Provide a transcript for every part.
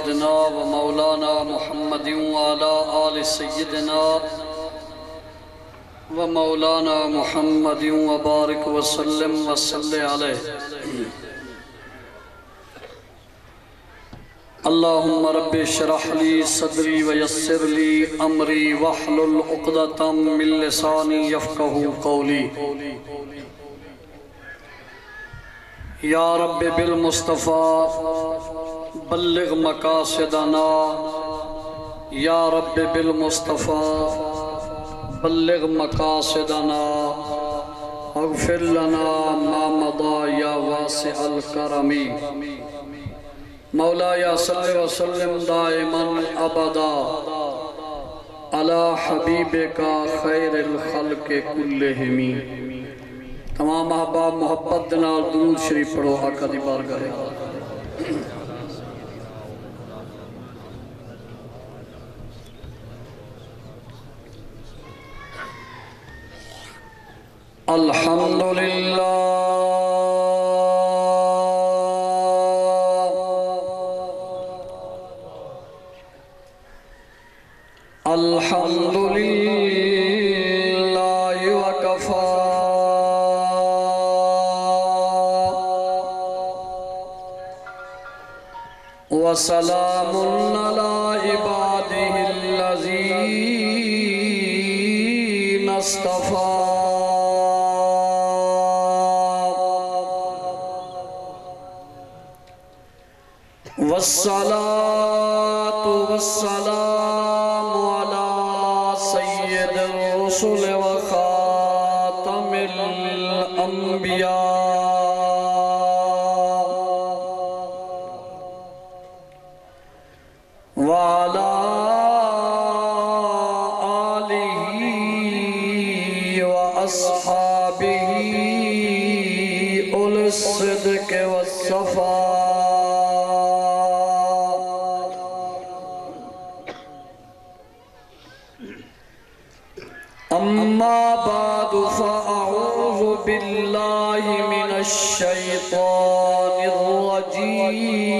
سيدنا ومولانا محمد وعلى آل سيدنا ومولانا محمد وبارك وسلم وصل عليه اللهم رب اشرح لي صدري ويسر لي امري واحلل عقدة من لساني يفقهوا قولي يا رب بالمصطفى بلغ مقاصدنا يا رب بالمصطفى بلغ مقاصدنا اغفر لنا ما مضى يا واسع الكرم مولایا صلی وسلم دائما ابدا علی حبیبک خیر الخلق کلہم تمام احباب محبت نال درود شریف پڑھو آقا دی بارگاہ الحمدللہ الحمد لله وكفى وسلام على عباده الذين اصطفى والصلاة والسلام سید الرسل وخاتم الانبیاء وعلى آلہ واصحابہ اولي الصدق والصفاء اما بعد فاعوذ باللہ من الشیطان الرجیم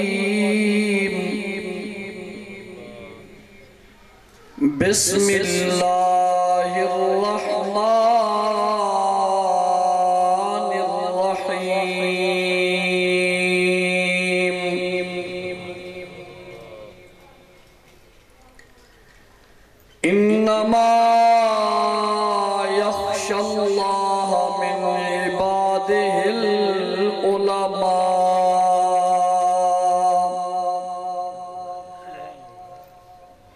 بسم اللہ الرحمن الرحیم انما اللہ من عباده العلماء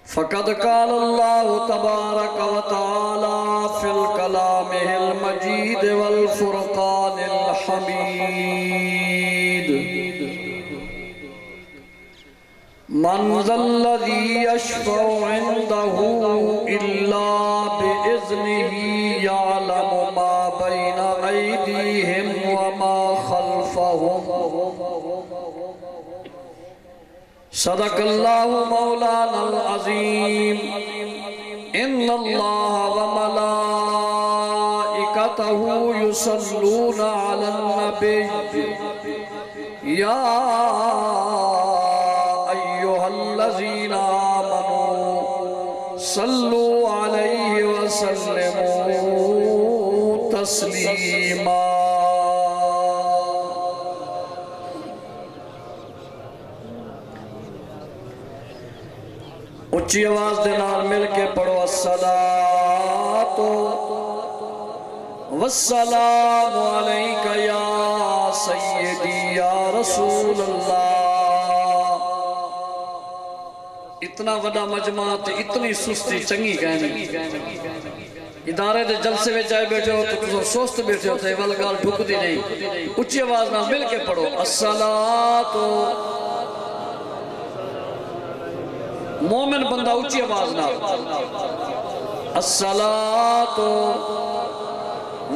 فقد قال الله تبارك وتعالى في الكلام المجيد والفرقان الحميد من ذا الذي يشفع عنده إلا بإذنه يعلم ما بين أيديهم وما خلفهم صدق الله مولانا العظيم إن الله وملائكته يصلون على النبي يا أيها الذين آمنوا صلوا عليه وسلموا تسلیما اچھی آواز دینار مل کے پڑھو الصلاة والسلام علیکہ یا سیدی یا رسول اللہ اتنا وڈا مجمع تے اتنی سستی چنگی کہنی ادارے دے جلسے میں جائے بیٹھے ہو تو تم سوست بیٹھے ہو تے والگال ڈھک دی نہیں اچھی آواز نہ مل کے پڑھو الصلاة مومن بندہ اچھی آواز نہ الصلاة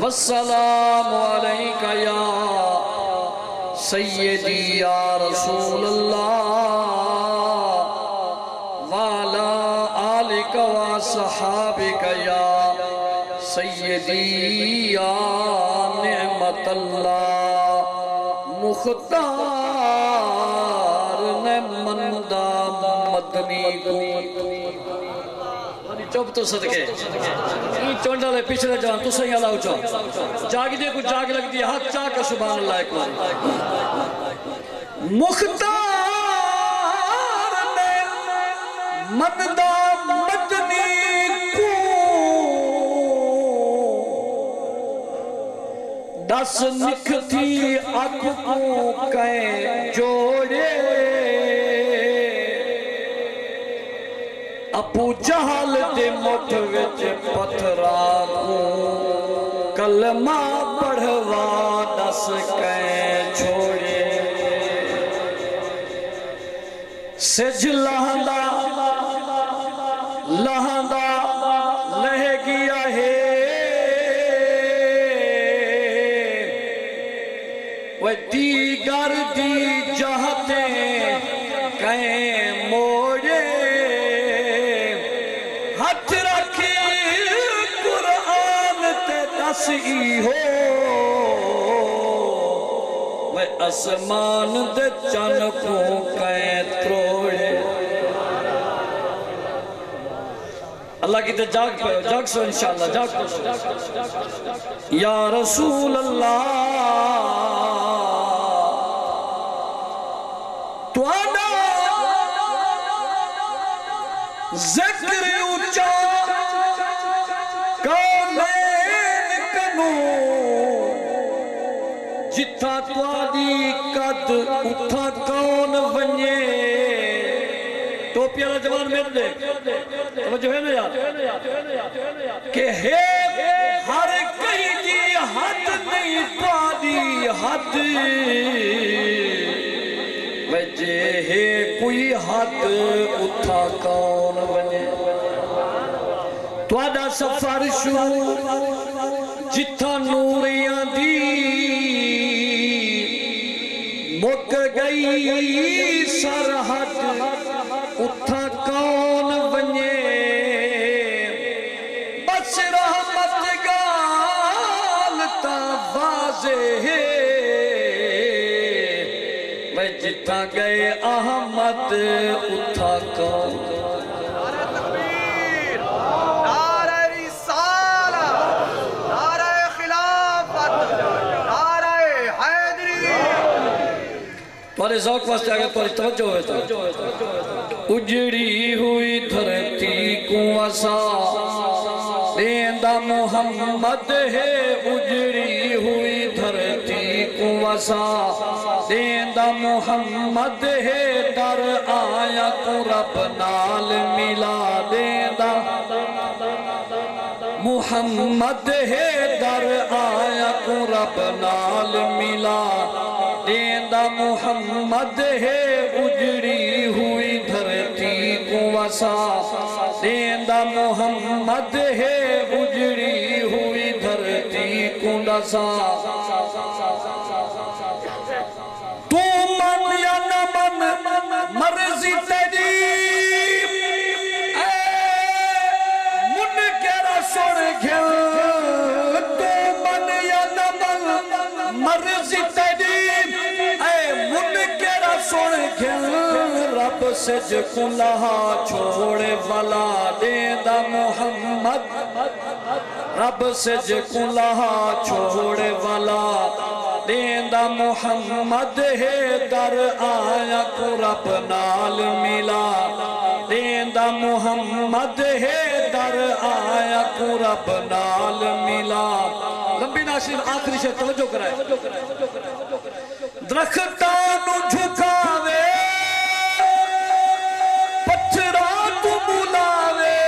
والسلام علیکہ یا سیدی یا رسول اللہ وعلا آلک و صحابک یا سیدی یا نعمت اللہ مختار نے مندہ مدنی کو چوب تو صدقے این چونڈا لے پچھلے جوان تو صحیح اللہ اچھا جاگی دے کچھ جاگ لگ دیا ہاتھ چاہ کا سبحان اللہ ایک بار مختار نے مندہ مدنی کو دس نکھ تھی اکھ کو کہیں جوڑے ابو جہل دے مٹھ وچ پتھرا کو کلمہ پڑھوا دس کہیں چھوڑے سج لہندا لہ گیا ہے وہ دیگر دی جہتیں کہیں موڑے ہاتھ رکھی قرآن تے دسی ہو میں اسمان دے چن کو کہیں تروڑے اللہ کی تے جاگ پہ جاگ سو انشاءاللہ جاگ پہ یا رسول اللہ تو آنا ذکر اچھا کونین کنو جتھا تواری قد اتھا کون ونجے تو پیارا جوان میں دے توجہ ہے نا یار کہ ہے ہر کئی کی حد نہیں پادی حد وجہ ہے کوئی حد اتھا کون بنے تو آدھا سفر شروع جتھا نوریاں دی مک گئی سرحد اتھا کون بنے بس رحمت گالتا واضح ہے جتھا گئے احمد اتھا کون نعرہ تکبیر نعرہ رسالہ نعرہ خلافت نعرہ حیدری تمہارے ذوق واسطے آگے تمہاری توجہ ہوئے تھا اجڑی ہوئی دھرتی کو اسا دیندہ محمد ہے اجڑی ہوئی دھرتی کو اسا دیندہ محمد ہے در آیا کو رب نال ملا دیندہ محمد ہے در آیا کو رب نال ملا دیندہ محمد ہے اجڑی ہوئی دھرتی کو وسا دیندہ محمد ہے اجڑی ہوئی دھرتی کو وسا تو من یا نہ من مرضی تیری اے منکر سن گھل تو من یا نہ من مرضی تیری اے منکر سن گھل رب سج کلہا چھوڑے والا دیندہ محمد رب سج کلہا چھوڑے والا دیندہ محمد ہے در آیا کو رب نال ملا دیندہ محمد ہے در آیا کو رب نال ملا لمبی ناشرین آخری شے توجہ کرائے درختانو جھکاوے پتھران تو بلاوے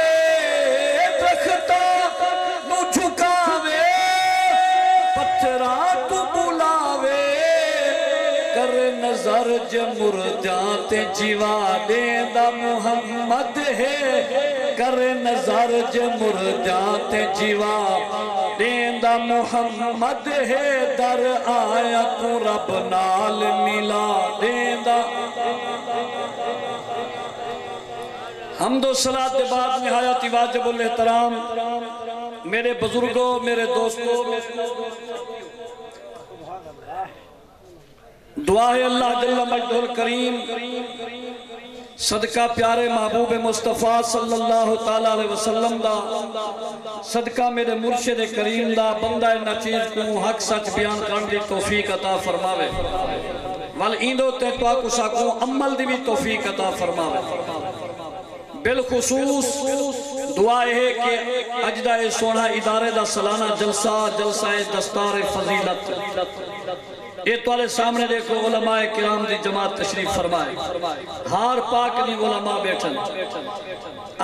درختانو جھکاوے پتھران تو بلاوے کر نظر مردیاں تے جیوا دیندہ محمد ہے کر نظر مردیاں تے جیوا دیندہ محمد ہے در آیا کو رب نال ملا دیندہ حمد و صلاة کے بعد نہایت واجب الاحترام میرے بزرگوں میرے دوستوں دعا ہے اللہ جل مجدہ الکریم صدقہ پیارے محبوب مصطفیٰ صلی اللہ تعالیٰ علیہ وسلم دا، صدقہ میرے مرشد کریم دا، بندہ نچیز کو حق سچ بیان کرن دی توفیق عطا فرماوے، والایندو تے تو آکو ساکو عمل دی بھی توفیق عطا فرماوے۔ بالخصوص دعا ہے کہ اجدہ سونا ادارے دا سالانہ جلسہ دستار فضیلت، یہ توالے سامنے دیکھو علماء کرام دی جماعت تشریف فرمائے، ہار پاک دی علماء بیٹھن،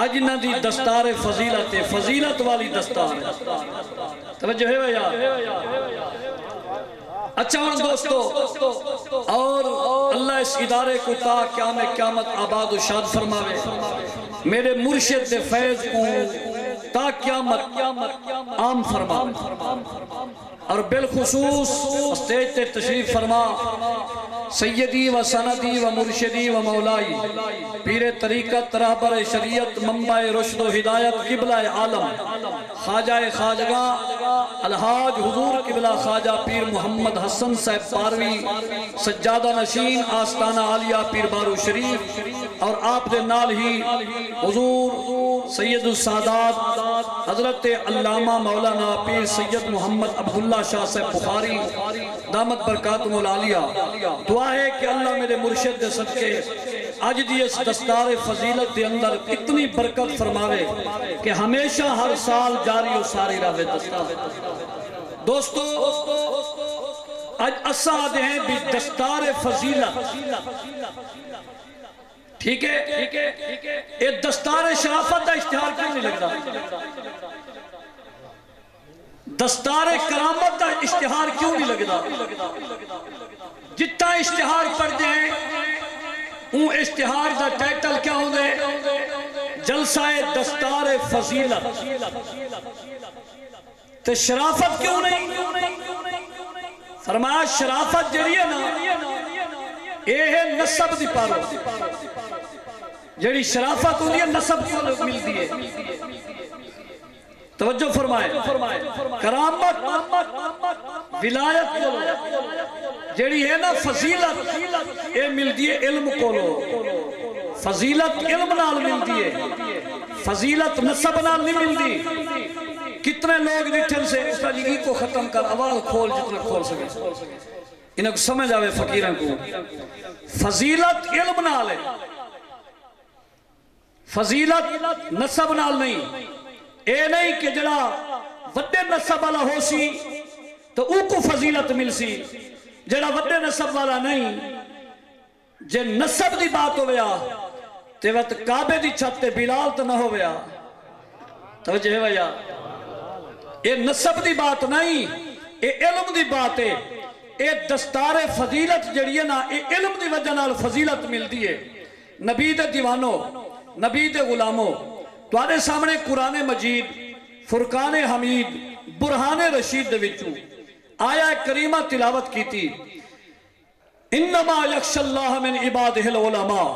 اجنہ دی دستار فضیلت، فضیلت والی دستار ہے، توجہ ہے بھیا۔ اچھا ہم دوستو، اور اللہ اس ادارے کو تا قیامت آباد و شاد فرماوے، میرے مرشد دے فیض کو تا قیامت عام فرماوے، اور بالخصوص اسٹیج تے تشریف فرما سیدی و سندی و مرشدی و مولائی پیر طریقت رہبر شریعت منبع رشد و ہدایت قبلہ عالم خواجہ خواجگاہ الحاج حضور قبلہ خواجہ پیر محمد حسن صاحب پاروی سجادہ نشین آستانہ عالیہ پیر بارو شریف، اور آپ دے نال ہی حضور سید السادات حضرت علامہ مولانا پیر سید محمد عبداللہ شاہ صاحب بخاری دامت برکاتہ العالیہ۔ دعا ہے کہ اللہ میرے مرشد دے صدقے آج دی اس دستار فضیلت دے اندر اتنی برکت فرماوے کہ ہمیشہ ہر سال جاری و ساری رہے دستار۔ دوستو آج اسا آدھے ہیں بھی دستار فضیلت، ٹھیک ہے، یہ دستار شرافت دا اشتہار کیوں نہیں لگتا؟ دستار کرامت دا اشتہار کیوں نہیں لگتا؟ جتنا اشتہار پڑھ دیں اون اشتہار دا ٹائٹل کیا ہوں دے؟ جلسہ دستار فضیلت، تو شرافت کیوں نہیں؟ فرمایا شرافت جڑی ہے نا یہ ہے نسب دی پارو، جڑی شرافت ہوتی ہے نسب کو ملتی ہے۔ توجہ فرمائے، کرامت ولایت کو جڑی ہے نا فضیلت یہ ملتی ہے علم کو لو، فضیلت علم نال ملتی ہے، فضیلت نسب نال نہیں ملتی۔ کتنے لوگ نٹھن سے اس طرح کو ختم کر آواز کھول جتنا کھول سکے، انہیں کو سمجھ آوے فقیران کو، فضیلت علم نال ہے، فضیلت نسب نال نہیں۔ اے نہیں کہ جڑا وڈے نسب والا ہو سی تو او کو فضیلت مل سی، جڑا وڈے نسب والا نہیں، جے نسب دی بات ہو گیا تے وقت کعبے دی چھت تے بلال تو نہ ہو گیا۔ توجہ ہے بھیا، یہ نسب دی بات نہیں، یہ علم دی بات ہے۔ یہ دستار فضیلت جڑی ہے نا یہ علم دی وجہ نال فضیلت ملتی ہے۔ نبی دے دیوانوں، نبی دے غلاموں، تواڈے سامنے قرآن مجید فرقان حمید برہان رشید دے وچوں آیا کریمہ تلاوت کی تھی، انما یخشی اللہ من عبادہ العلماء،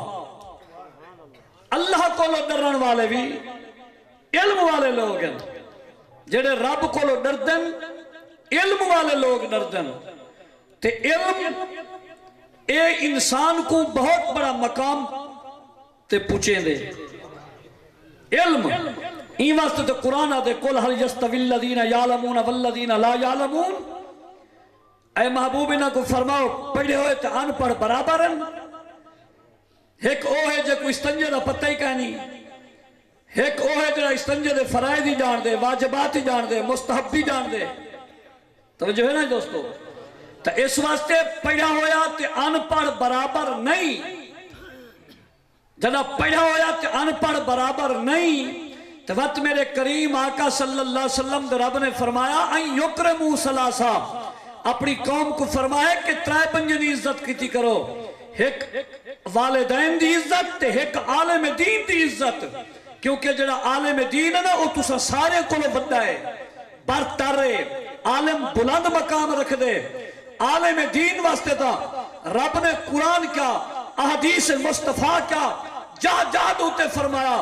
اللہ کو لو ڈرن والے بھی علم والے لوگ ہیں، جڑے رب کو لو ڈردن علم والے لوگ ڈردن، تے علم اے انسان کو بہت بڑا مقام تے پوچھیں دے۔ علم این واسطے تو قرآن آدھے قل حل یستوی الذین یعلمون والذین لا یعلمون، اے محبوب انہاں کو فرماؤ پڑھے ہوئے تے ان پڑھ برابر ہیں؟ ایک او ہے جو کوئی استنجے دا پتہ ہی کہنی، ایک او ہے جو استنجے دے فرائض ہی جان دے، واجبات ہی جان دے، مستحب ہی جان دے۔ توجہ ہے نا دوستو، تو اس واسطے پڑھا ہویا تے ان پڑھ برابر نہیں، جدا پڑھا ہویا تے ان پڑھ برابر نہیں۔ تو وقت میرے کریم آقا صلی اللہ علیہ وسلم دے رب نے فرمایا این یکرمو ثلاثہ، اپنی قوم کو فرمایا کہ ترائے پنجے دی عزت کیتی کرو، ایک والدین دی عزت تے ایک عالم دین دی عزت، کیونکہ جڑا عالم دین ہے نا وہ تسا سارے کو لو بڑا ہے، برتر ہے، عالم بلند مقام رکھ دے۔ عالم دین واسطے تھا رب نے قرآن کیا، احادیث مصطفیٰ کیا، جا دوتے فرمایا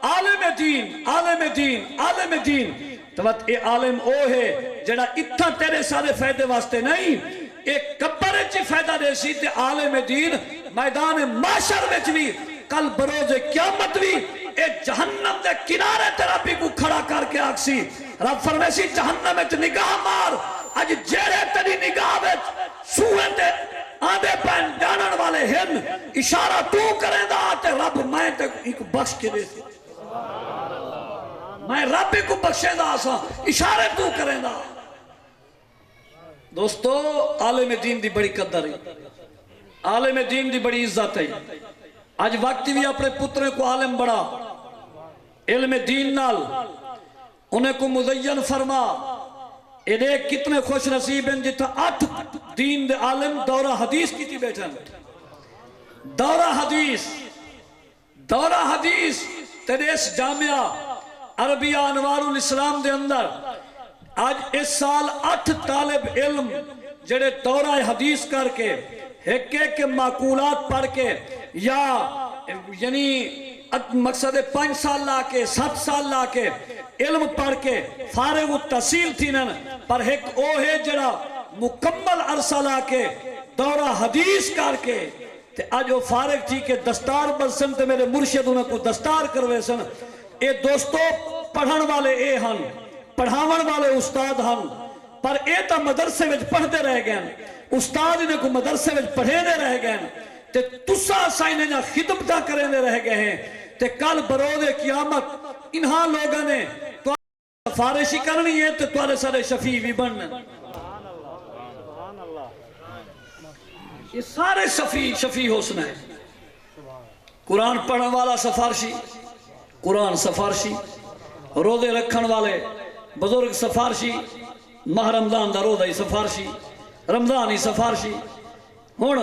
عالم دین عالم دین عالم دین۔ تو اے عالم او ہے جڑا اتھا تیرے سارے فائدے واسطے نہیں، ایک کبر چی فائدہ دے سی تے عالم دین میدان معاشر میں بھی کل بروز قیامت بھی اے جہنم دے کنارے تے ربی کو کھڑا کر کے آکسی رب فرمیسی جہنم وچ نگاہ مار اج جیڑے تیری نگاہ وچ سوئے تے آدھے پین جانن والے ہن اشارہ تو کریں دا تے رب میں تے ایک بخش کے دے میں رب کو بخشے دا سا اشارے تو کریں دا دوستو عالم دین دی بڑی قدر ہے عالم دین دی بڑی عزت ہے آج وقت بھی اپنے پترے کو عالم بڑا علم دین نال انہیں کو مزین فرما انہیں کتنے خوش نصیب ہیں جتا 8 دین دے عالم دورہ حدیث کی تھی بیٹھن دورہ حدیث تریس جامعہ عربیہ انوار الاسلام دے اندر آج اس سال 8 طالب علم جڑے دورہ حدیث کر کے ایک معقولات پڑھ کے یا یعنی مقصد 5 سال لا کے 7 سال لا کے علم پڑھ کے فارغ التحصیل تھی نن پر ایک او ہے جڑا مکمل عرصہ لا کے دورہ حدیث کر کے تے آج وہ فارغ تھی کہ دستار برسن تے میرے مرشد انہیں کو دستار کروے سن اے دوستو پڑھن والے اے ہن پڑھاون والے استاد ہن پر اے تا مدرسے وچ پڑھتے رہ گئے استاد انہیں کو مدرسے وچ پڑھے رہ گئے تے تسا سائنے جا خدمتہ کریں رہ گئے ہیں تے کل برود قیامت انہاں لوگوں نے تو سفارشی کرنی ہے تے توارے سارے شفیع بھی بننے یہ سارے شفیع حسن ہے قرآن پڑھنے والا سفارشی قرآن سفارشی روزے رکھن والے بزرگ سفارشی ماہ رمضان دا روزہ ہی سفارشی رمضان ہی سفارشی ہونا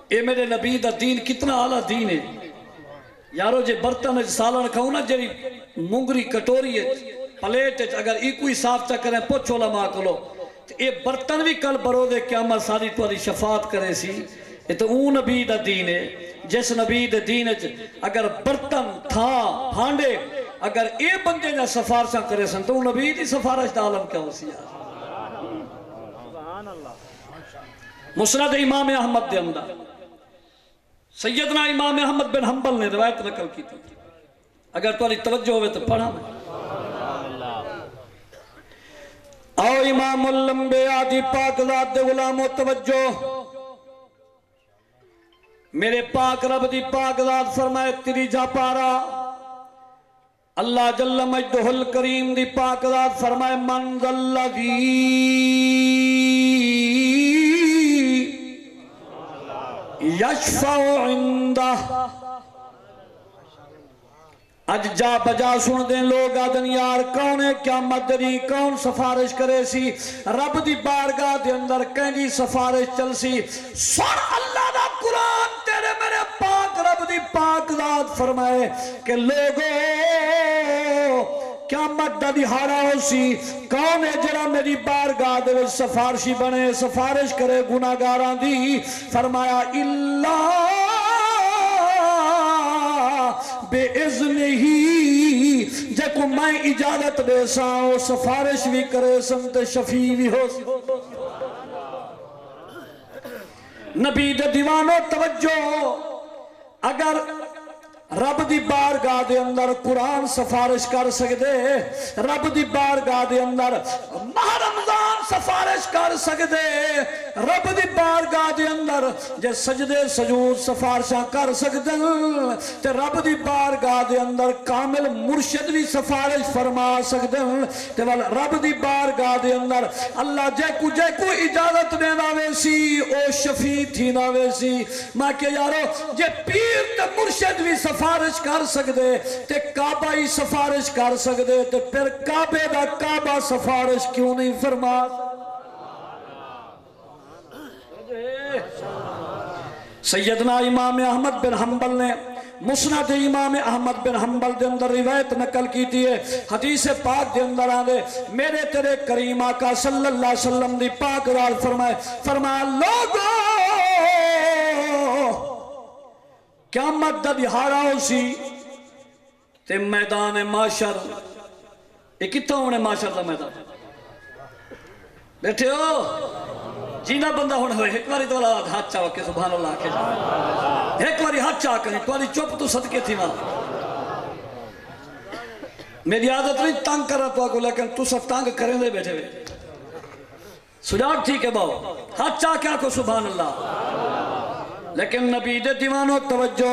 اے میرے نبی دا دین کتنا اعلیٰ دین ہے یارو جے برتن سالن کھاؤں نا جری مونگری کٹوری ہے پلیٹ اگر ایکوئی صاف چا کریں پوچھو علماء کلو اے برتن بھی کل برودے قیامت ساری تواری شفاعت کرے سی اے تو اون نبی دا دین ہے جس نبی دا دین ہے اگر برتن تھا بھانڈے اگر اے بندے جا سفارشاں کرے سن تو اون نبی دی سفارش دا عالم کیا ہو سی مسند امام احمد دے اندر سیدنا امام احمد بن حنبل نے روایت نقل کی تھی اگر تمہاری توجہ ہوئے تو پڑھا میں او امام الانبیاء دی پاک ذات دے غلام و توجہ میرے پاک رب دی پاک ذات فرمائے تیری جا پارا اللہ جل مجدہ الکریم دی پاک ذات فرمائے من ذلذی یشفع عندہ اج جا بجا سن دیں لوگ آدن یار کون ہے کیا مدری کون سفارش کرے سی رب دی بارگاہ دے اندر کہیں سفارش چل سی سن اللہ دا قرآن تیرے میرے پاک رب دی پاک ذات فرمائے کہ لوگوں قیامت دا دہاڑا ہو سی کون ہے جڑا میری بارگاہ دے وچ سفارشی بنے سفارش کرے گناہگاراں دی فرمایا اللہ بے اذن ہی جے کو میں اجازت دے ساں سفارش بھی کرے سنت شفیع بھی ہو نبی دے دیوانو توجہ اگر رب دی بارگاہ دے اندر قرآن سفارش کر سکدے رب دی بارگاہ دے اندر ماہ رمضان سفارش کر سکدے رب دی بارگاہ دے اندر جے سجدے سجود سفارشاں کر سکدے تے رب دی بارگاہ دے اندر کامل مرشد بھی سفارش فرما سکدے تے رب دی بارگاہ دے اندر اللہ جے کو اجازت دینا ویسی او شفیع تھی نہ ویسی میں کہ یارو جے پیر تے مرشد بھی سفارش کر سکدے تے کعبہ ہی سفارش کر سکدے تے پھر کعبے دا کعبہ سفارش کیوں نہیں فرما سیدنا امام احمد بن حنبل نے مسند امام احمد بن حنبل دے اندر روایت نقل کی تھی ہے حدیث پاک دے اندر آنے میرے تیرے کریم آقا صلی اللہ علیہ وسلم دی پاک رال فرمایا لوگوں قیامت دا دہاڑا ہو سی تے میدان معاشر یہ کتنا ہونے معاشر دا میدان بیٹھے ہو جینا بندہ ہونے ہوئے ایک باری تو ہاتھ چاہو کہ سبحان اللہ کے جائے ایک باری ہاتھ چاہ کریں تو چپ تو صدقے تھی ماں میری عادت نہیں تنگ کر رہا تو آگو لیکن تو سب تنگ کریں دے بیٹھے ہوئے سجاگ ٹھیک ہے باؤ ہاتھ چاہ کیا کو سبحان اللہ لیکن نبی دے دیوانوں توجہ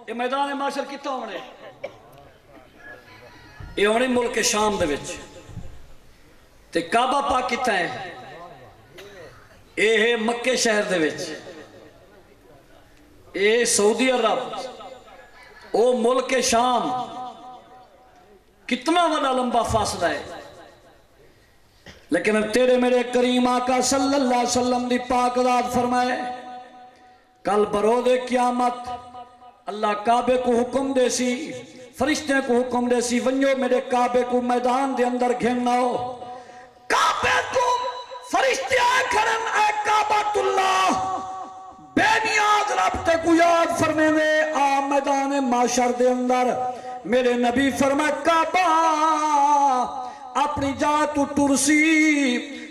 یہ میدان معاشر کتا ہونے یہ ہونے ملک شام دے وچ تے کعبہ پاک کتا ہے اے ہے مکہ شہر دے وچ اے سعودی عرب او ملک شام کتنا بڑا لمبا فاصلہ ہے لیکن تیرے میرے کریم آقا صلی اللہ علیہ وسلم دی پاک ذات فرمائے کل برود قیامت اللہ کعبے کو حکم دے سی فرشتے کو حکم دے سی ونجو میرے کعبے کو میدان دے اندر گھننا ہو کعبے کو فرشتے آئے کھڑن اے کعبۃ اللہ بے نیاز رب تے کو یاد فرمے دے آ میدان معاشر دے اندر میرے نبی فرمائے کعبہ اپنی جا تو ٹرسی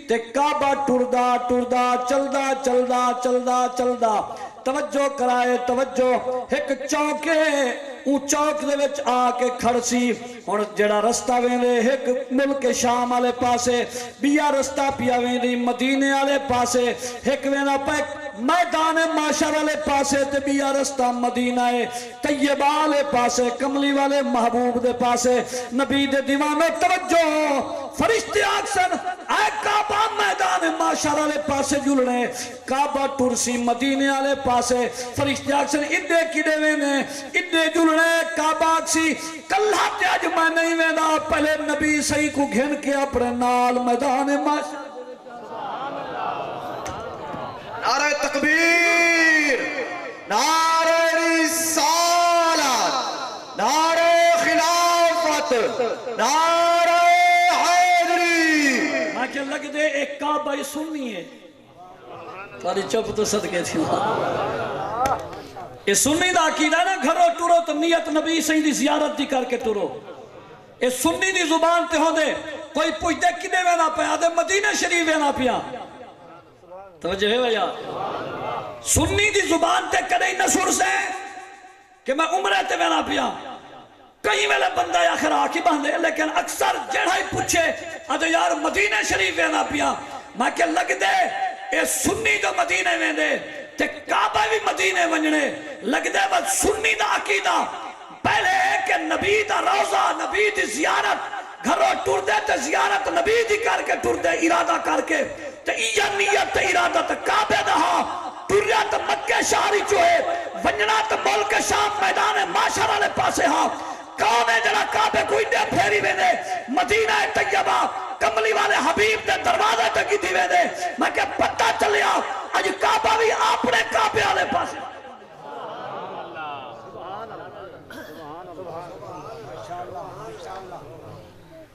تے کعبہ ٹردہ ٹردہ چلدہ چلدہ چلدہ چلدہ توجہ کرائے توجہ ایک چوکے اون چوک دے وچ آ کے کھڑسی اور جڑا رستہ ویندے ایک ملک شام والے پاسے بیا رستہ پیا ویندی مدینے والے پاسے ایک وینا پہ میدان معاشر والے پاسے تے بیا رستہ مدینہ طیبہ والے پاسے کملی والے محبوب دے پاسے نبی دے دیوانوں توجہ فرشتے آکسن اے کعبہ میدان معاشر والے پاسے جلنے کعبہ ٹرسی مدینے والے پاسے فرشتے آکسن ادھے کڈے وینے ادھے جلنے کعبہ آکسی کلہ تے آج میں نہیں وینا پہلے نبی صحیح کو گھن کے اپنے نال میدان معاشر نعرہ تکبیر نعرہ رسالت نعرہ خلافت نعرہ حیدری میں کہ لگ دے ایک کعبہ ہی سننی ہے تاری چپ تو صدقے تھی یہ سننی دا عقیدہ نا گھروں ٹورو تو نیت نبی صحیح دی زیارت دی کر کے ٹورو یہ سننی دی زبان تے ہوں دے کوئی پوچھتے کنے وینا پیا دے مدینہ شریف وینا پیا توجہ ہے بھیا سنی دی زبان تے کدے نہ سر سے کہ میں عمرے تے وینا پیا کئی ویلے بندہ آخر آکی باندھے لیکن اکثر جڑا ہی پوچھے آدھے یار مدینہ شریف وینا پیا میں کہ لگ دے اے سنی جو مدینہ ویندے تے کعبہ بھی مدینہ ونجنے لگ دے بس سنی دا عقیدہ پہلے ہے کہ نبی دا روزہ نبی دی زیارت گھروں ٹور دے تے زیارت نبی دی کر کے ٹور دے ارادہ کر کے تے ایجا نیت تے ارادہ تے کعبے دہا ٹوریا تے مکہ شہری چوئے ونجنا تے ملک شام میدان معاشر والے پاسے ہاں کون ہے جڑا کعبے کوئی دے پھیری ویندے مدینہ طیبہ کملی والے حبیب دے دروازے تے کی دی ویندے میں کہ پتہ چلیا اج کعبہ بھی اپنے کعبے والے پاسے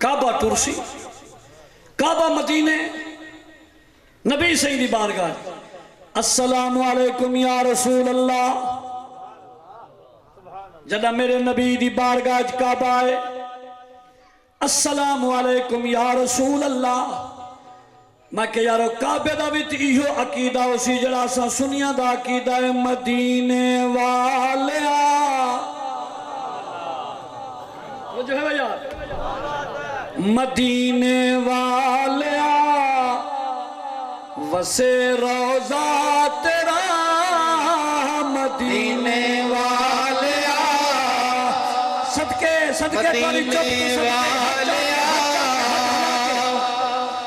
کعبہ ٹرسی کعبہ مدینے نبی سیدی بارگاہ السلام علیکم یا رسول اللہ جدہ میرے نبی دی بارگاہ کعبہ آئے السلام علیکم یا رسول اللہ میں کہ یارو کعبہ دا بھی تیہو عقیدہ اسی جڑا سا سنیا دا عقیدہ مدینے والیا وہ جو ہے بھئی مدینے والیا وسے روزہ تیرا مدینے والیا صدقے مدینے والیا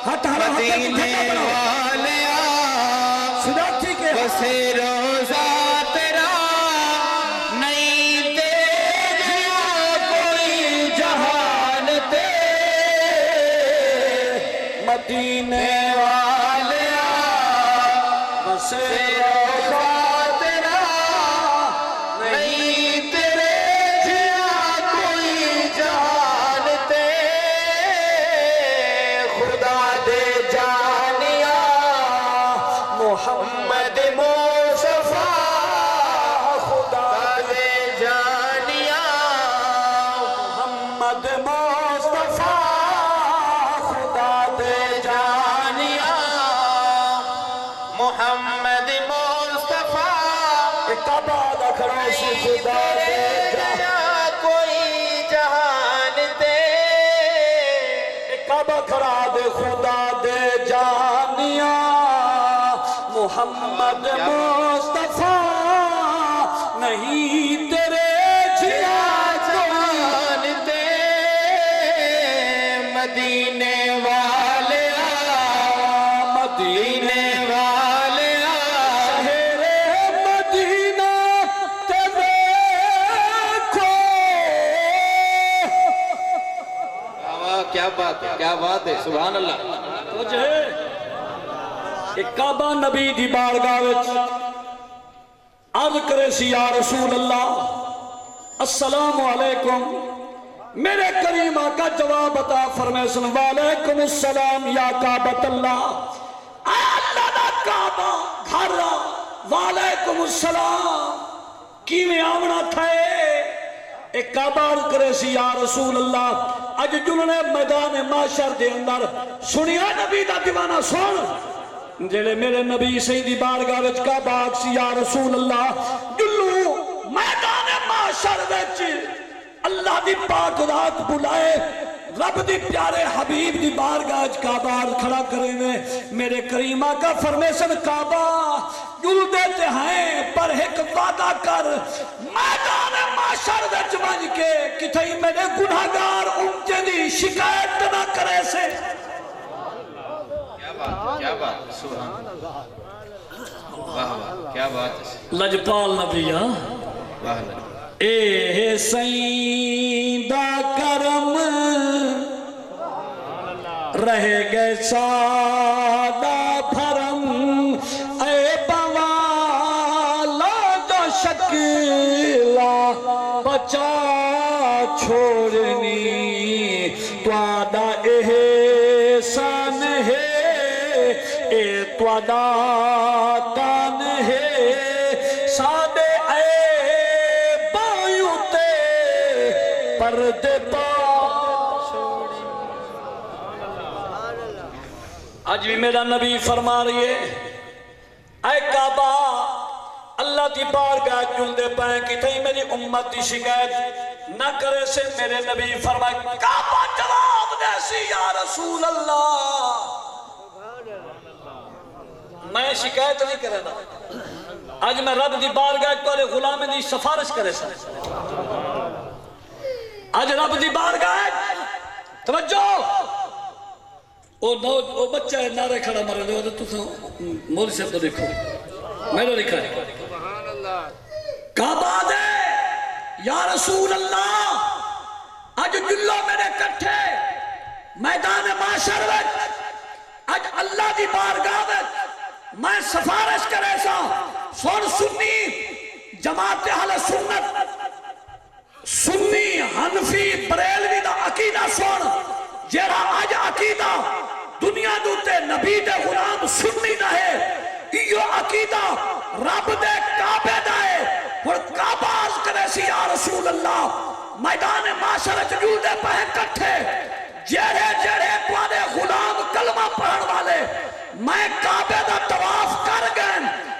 مدینے والیا وسے روزہ تیرا نہیں دیکھا کوئی جہان دے مدینے والیا وسے روزہ تیرا نہیں دیکھا کوئی جہان دے خدا دے جانیا محمد مصطفیٰ خدا دے جانیا محمد مصطفیٰ خدا دے جان خدا دے جہاں کوئی جہان دے کعبہ کھڑا دے خدا دے جانیاں محمد مصطفیٰ نہیں تیرے جیا جہان دے مدینے والے مدینے والے شہر مدینہ تے دیکھو کیا بات ہے کیا بات ہے سبحان اللہ توجہ ایک کعبہ نبی دی بارگاہ وچ عرض کرے سی یا رسول اللہ السلام علیکم میرے کریم آقا جواب عطا فرمائے سن وعلیکم السلام یا کعبۃ اللہ اے اللہ دا کعبہ گھر وعلیکم السلام کیویں آونا تھے ایک کعبہ عرض کرے سی یا رسول اللہ اج جنہوں نے میدان معاشر دے اندر سنیا نبی دا دیوانہ سن جلے میرے نبی سیدی بارگاہ وچ کعبہ آکسی یا رسول اللہ جلو میدان معاشر وچ اللہ دی پاک رات بلائے رب دی پیارے حبیب دی بارگاہ وچ کعبہ کھڑا کرے نے میرے کریم آقا فرمیسن کعبہ جل دیتے ہیں پر ایک وعدہ کر میدان معاشر وچ ونج کے کتھائی میرے گناہگار امجے دی شکایت نہ کرے سے کیا بات سبحان اللہ واہ واہ کیا بات ہے لجپال نبیہ واہ اے سیدہ کرم رہ گئے سادہ بھرم اے بوالا دا شکلا بچا چھوڑنی توادہ احسان ہے اے توادہ تان ہے سادے اے بایوں تے پردے پا آج بھی میرا نبی فرما رہی ہے اے کعبہ اللہ دی بارگاہ جلدے پائیں کہ تھی میری امت دی شکایت نہ کرے سے میرے نبی فرمائے کعبہ جواب دے سی یا رسول اللہ میں شکایت نہیں کرے نا آج میں رب دی بارگاہ کو غلام دی سفارش کرے سا آج رب دی بارگاہ توجہ وہ بچہ ہے نعرے کھڑا مرے دے تو مولی صاحب کو دیکھو میرا لکھا ہے کعبہ دے یا رسول اللہ آج جلو میرے کٹھے میدان معاشر وچ آج اللہ دی بارگاہ وچ میں سفارش کرے سا سن سنی جماعت اہل سنت سنی حنفی بریلوی دا عقیدہ سن جیرا آج عقیدہ دنیا دوتے نبی دے غلام سنی نہ ہے یہ عقیدہ رب دے کعبے دائے اور کعبہ عرض کرے سی یا رسول اللہ میدان معاشر جلول دے پہن کٹھے جیرے جیرے پوانے غلام کلمہ پڑھن والے میں کعبے دا طواف کر گئے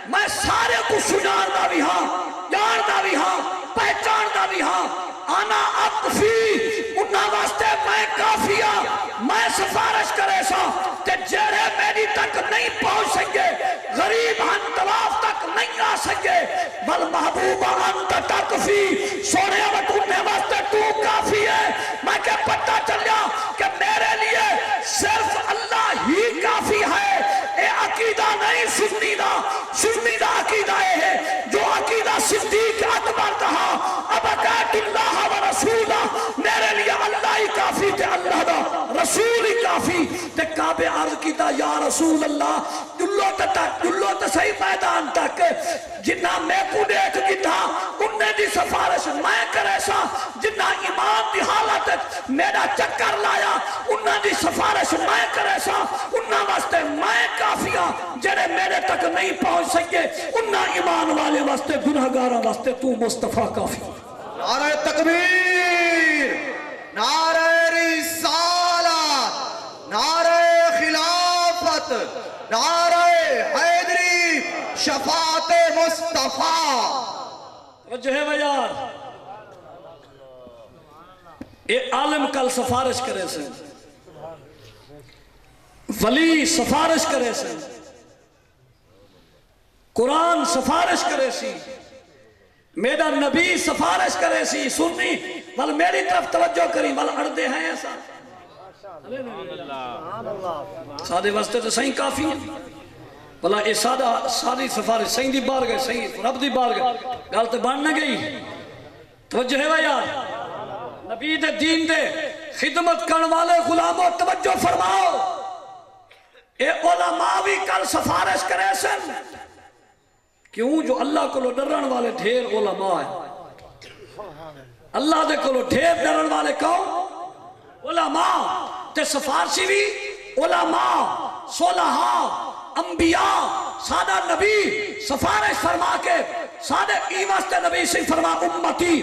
میں سارے کو سنان دا بھی ہاں جان دا بھی ہاں پہچان دا بھی ہاں آنا اکفی انہا واسطے میں کافیہ میں سفارش کرے سا کہ جیرے میری تک نہیں پہنچ سکے غریب ہن طواف تک نہیں آ سکے بل محبوبہ انت تکفی سونے وقت انہیں واسطے تو کافی ہے میں کہ پتہ چلیا کہ میرے لیے صرف اللہ ہی کافی ہے اے عقیدہ نہیں سنی دا عقیدہ ہے جو عقیدہ صدیق اکبر کہا اب اکیت اللہ و رسولہ میرے لیے اللہ ہی کافی تھے اللہ دا رسول ہی کافی تے کعبے عرض کیتا یا رسول اللہ جلو تے صحیح میدان تک جنہ میں کو دیکھ کیتا انہیں دی سفارش میں کرے سا جنہ ایمان دی حالت میرا چکر لایا انہیں دی سفارش میں کرے سا انہیں واسطے میں کافیہ جڑے میرے تک نہیں پہنچ سکے انہیں ایمان والے واسطے گناہگاراں واسطے تو مصطفیٰ کافی نعرہ تکبیر نعرہ رسالت نعرہ خلافت نعرہ حیدری شفاعت مصطفیٰ توجہ ہے بھائی یار، اے عالم کل سفارش کرے سے، ولی سفارش کرے سے، قرآن سفارش کرے سی، میرا نبی سفارش کرے سی، سنی بل میری طرف توجہ کری بل اردے ہیں ایسا سادے واسطے تو صحیح کافی ہیں بلا اے ساری سفارش صحیح دی بار گئے، صحیح رب دی بار گئے، گالتے بان نہ گئی۔ توجہ ہے بھائی نبی دے دین دے خدمت کرن والے غلاموں توجہ فرماؤ، اے علماء بھی کل سفارش کرے سن، کیوں؟ جو اللہ کو ڈرن والے ڈھیر علماء ہیں، اللہ دے کو ڈھیر ڈرن والے کون؟ علماء، تے سفارشی بھی علماء، صلحاء، انبیاء، سادہ نبی سفارش فرما کے سادہ ایواستے نبی سے فرما امتی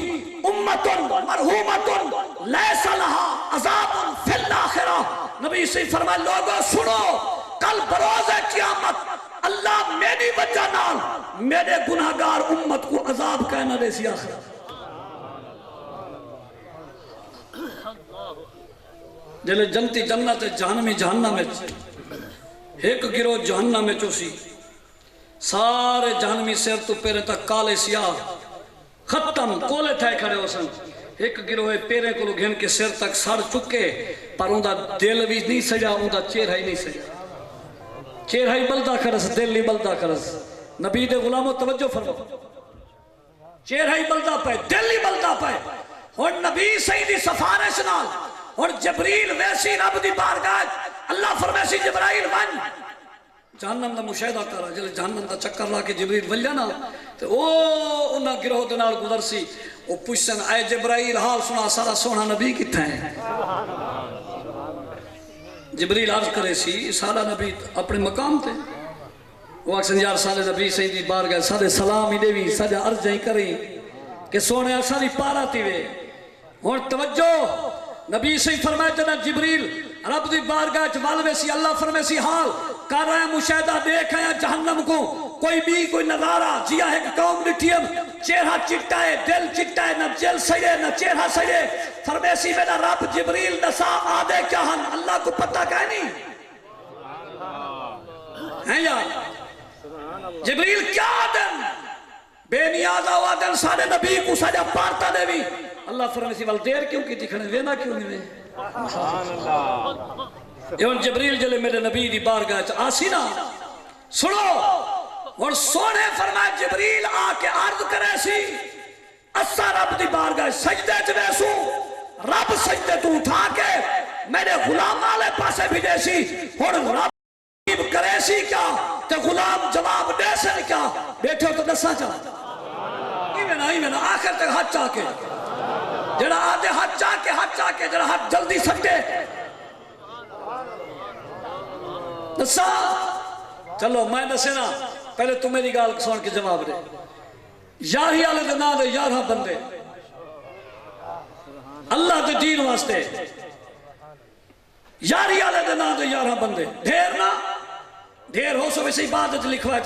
امتن مرحومتن لیس لہا عذاب فی الاخرہ، نبی سے فرما لوگوں سنو کل بروز قیامت اللہ میری وجہ نال میرے گناہگار امت کو عذاب کہنا دے سی آخر۔ جلے جنتی جنت جہنمی جہنم میں ایک گروہ جہنم میں چوسی، سارے جہنمی سیر تو پیرے تک کالے سیاہ ختم کولے تھے کھڑے ہو سن، ایک گروہ پیرے کو گھن کے سیر تک سڑ چکے پر ان دا دل بھی نہیں سجا، ان دا چہرہ ہی نہیں سجا، چہرہ ہی بلدہ کرس، دل نہیں بلدہ کرس۔ نبی دے غلاموں توجہ فرمو، چہرہ ہی بلدہ پائے، دل ہی بلدہ پائے، اور نبی سیدی سفارش نال اور جبریل ویسی رب دی بارگاہ اللہ فرمیسی جبرائیل ون جہنم دا مشاہدہ کرا، جلے جہنم دا چکر لا کے جبریل ولیا نا تو او انہا گروہ دنال گزر سی، او پوچھن اے جبرائیل حال سنا سارا سونا نبی کتھا ہے؟ جبریل عرض کرے سی سارا نبی اپنے مقام تے، وہ اکسن یار سارے نبی سیدی بارگاہ سارے سلام ہی دے بھی سارے عرض جائیں کریں کہ سونے ساری پارا تیوے، اور توجہ نبی سے فرمائے جنا جبریل رب دی بارگاہ چوالوے سی اللہ فرمے سی حال کر رہے ہیں مشاہدہ دیکھ ہیں جہنم کو کوئی بھی کوئی نظارہ جیا ہے کہ قوم لٹھیم چہرہ چٹا ہے دل چٹا ہے نہ جل سجے نہ چہرہ سجے فرمے سی میرا رب جبریل نسا آدھے کیا ہن اللہ کو پتہ کہہ نہیں ہیں یا جبریل کیا آدن بے نیاز آوادن سارے نبی کو سجا پارتا دے بھی اللہ فرمائے سی وال دیر کیوں کی دکھنے وینا کیوں نہیں وے ایون جبریل جلے میرے نبی دی بارگاہ آسی نا سنو اور سونے فرمائے جبریل آ کے عرض کرے سی اسا رب دی بارگاہ سجدے چلے سو رب سجدے تو اٹھا کے میرے غلام آلے پاسے بھی دے سی اور رب کرے سی کیا تے غلام جواب دے سے کیا بیٹھے ہو تو دسا چاہ ہی میں نا آخر تک ہاتھ چاہ کے جڑا آدھے ہاتھ چاہ کے جڑا ہاتھ جلدی سکتے نسا چلو میں نسینا پہلے تم میری گال سون کے جواب دے یاری آلے دے نا دے یارہ بندے اللہ دے دین واسطے یاری آلے دے نا دے یارہ بندے ڈھیر نا ڈھیر ہو سو ویسے ہی بات لکھوا ہے